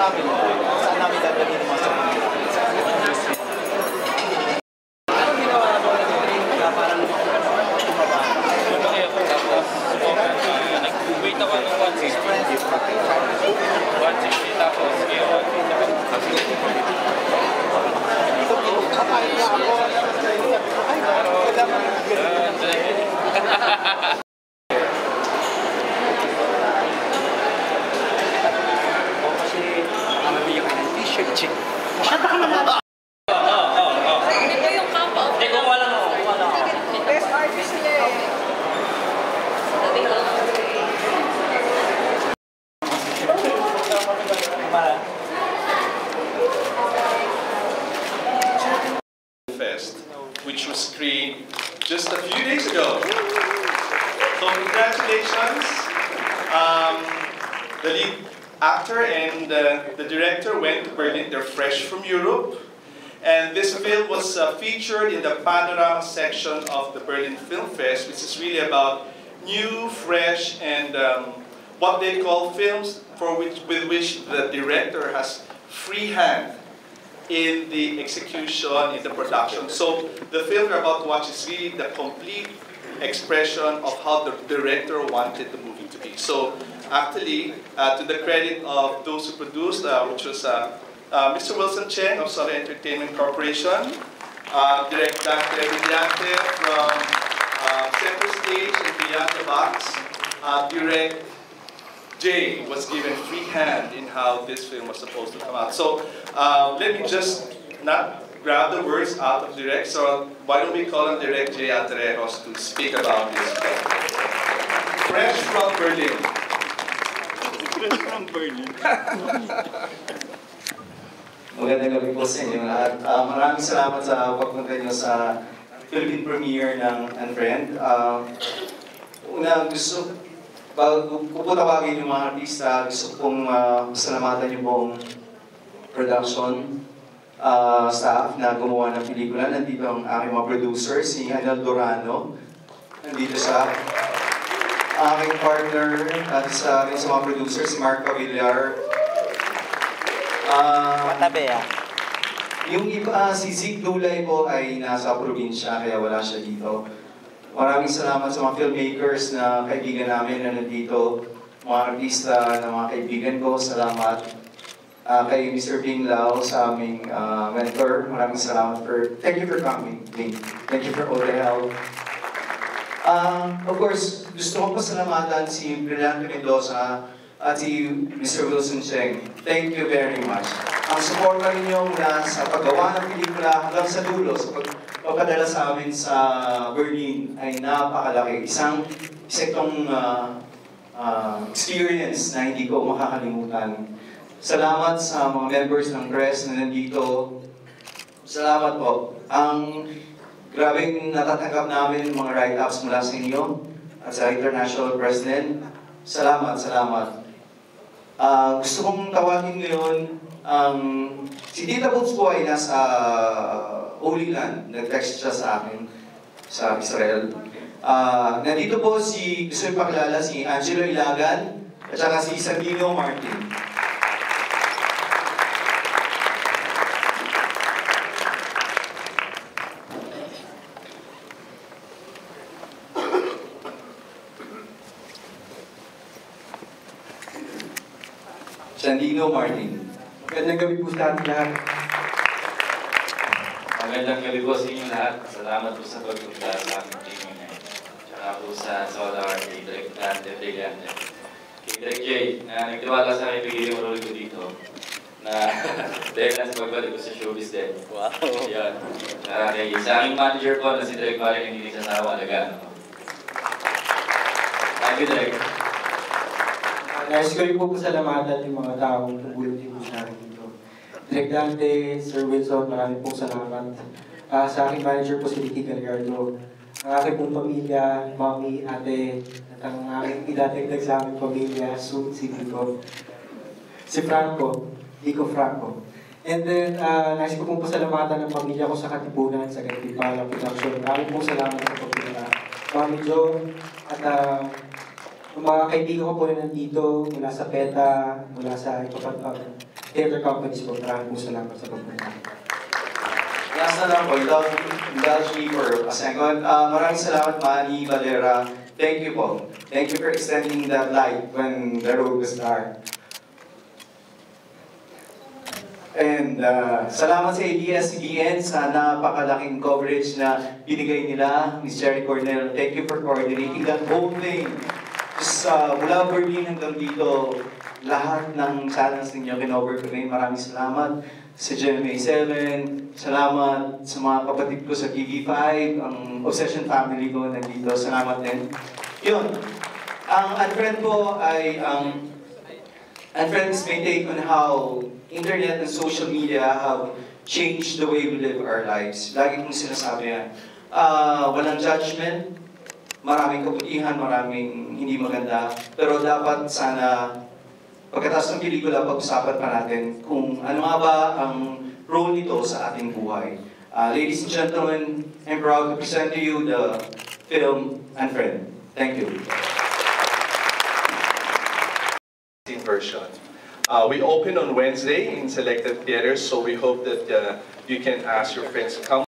sa amin, saan namin dadalhin yung mga sa kanila. Anong ginawa mo na parang tumaba? Lumaki ako tapos nag-wait ako ng 160. 160 tapos ngayon 150 ako. Kakain niya ako. Masyado ka naman. Hindi ko yung kampa. Hindi ko wala na. Best artist niya eh. Sabi ko lang. Fest, which was screened just a few days ago. So congratulations. The lead actor and the director went to Berlin. They're fresh from Europe. And this film was featured in the Panorama section of the Berlin Film Fest, which is really about new, fresh, and what they call films with which the director has free hand in the execution, in the production. So the film we're about to watch is really the complete expression of how the director wanted the movie to be. So actually, to the credit of those who produced, which was Mr. Wilson Cheng of Solar Entertainment Corporation, Direct Dante Brillante from Center Stage and Beyond the Box, Direct Jay was given free hand in how this film was supposed to come out. So let me just not grab the words out of Direct, so why don't we call on Direct Jay Altarejos to speak about this film. Fresh from Berlin. Fresh from Berlin. Magandang gabi po sa inyo lahat. Maraming salamat sa pagpunta nyo sa Philippine premiere ng Unfriend. Una, bago po tawagin yung mga artista, gusto pong pasalamatan yung buong production staff na gumawa ng pelikula. Nandito ang aking mga producer, si Hanel Dorano. Nandito sa aking partner at sa mga producer, si Mark Pavillar. Matabi Yung iba, si Zig Dulay po ay nasa probinsya, kaya wala siya dito. Maraming salamat sa mga filmmakers na kaibigan namin na nandito, mga artista na mga kaibigan ko, salamat. Kay Mr. Bing Lao sa aming mentor, maraming salamat thank you for coming, Bing. Thank you for all the help. Of course, gusto kong pasalamatan si Brillante Mendoza at si Mr. Wilson Cheng. Thank you very much. Ang suporta ninyo mula sa paggawa ng pelikula hanggang sa dulo, sa pagpadala sa amin sa Berlin ay napakalaki. Isa itong experience na hindi ko makakalimutan. Salamat sa mga members ng press na nandito. Salamat po. Ang grabing natatanggap namin mga write-ups mula sa inyo at sa International President. Salamat, salamat. Gusto kong tawagin ngayon, si Tita Boots po ay nasa Holy Land. Nag-text siya sa akin sa Israel. Nandito po gusto yung pakilala si Angelo Ilagan at saka si Sandino Martin. Sandino Martin. Magandang gabi po sa ating lahat. Magandang gabi po sa inyo lahat. Salamat po sa pagpunta sa aming team ngayon. Tsaka po sa Solar, kay Direct Dante Brillante. Kay Direct Jay, na nagtiwala sa akin bigyan yung role ko dito. Na dahil na sa pagbalik ko sa showbiz din. Wow. Yan. Sa aming manager po na si Direct Barry, hindi nagsasawa alagaan ako. Thank you, Direct. Nais ko rin po pasalamatan yung mga taong pumulong po sa akin dito. Direk Dante, Sir Wilson, maraming pong salamat. Sa aking manager po si Ricky Gallardo. Ang aking pong pamilya, mami, ate, at ang aking idadagdag sa aming pamilya, Sue, si Vico. Si Franco, Vico Franco. And then, nais ko pong pasalamatan ng pamilya ko sa Katipunan, sa Gantimpala Production. Maraming pong salamat sa pagpunta. Mami Jo, at Yung mga kaibigan ko po na nandito, mula sa PETA, mula sa iba pang theater companies po, maraming po salamat sa pagpunta. Last na lang po, indulge me for a second. Maraming salamat, Manny Valera. Thank you po. Thank you for extending that light when the road was dark. And salamat sa ABS-CBN sa napakalaking coverage na binigay nila, Ms. Jerry Cornell. Thank you for coordinating that whole thing. Mula Berlin hanggang dito, lahat ng channels ninyo kinover ko rin. Maraming salamat sa GMA7. Salamat sa mga kapatid ko sa TV5, ang Obsession family ko nandito. Salamat din. Yun. Ang Unfriend ko ay Unfriend's may take on how internet and social media have changed the way we live our lives. Lagi kong sinasabi yan. Walang judgment, maraming kabutihan, maraming hindi maganda. Pero dapat sana, pagkatapos ng pelikula, pag-usapan pa natin kung ano nga ba ang role nito sa ating buhay. Ladies and gentlemen, I'm proud to present to you the film Unfriend. Thank you. Version. We open on Wednesday in selected theaters, so we hope that you can ask your friends to come.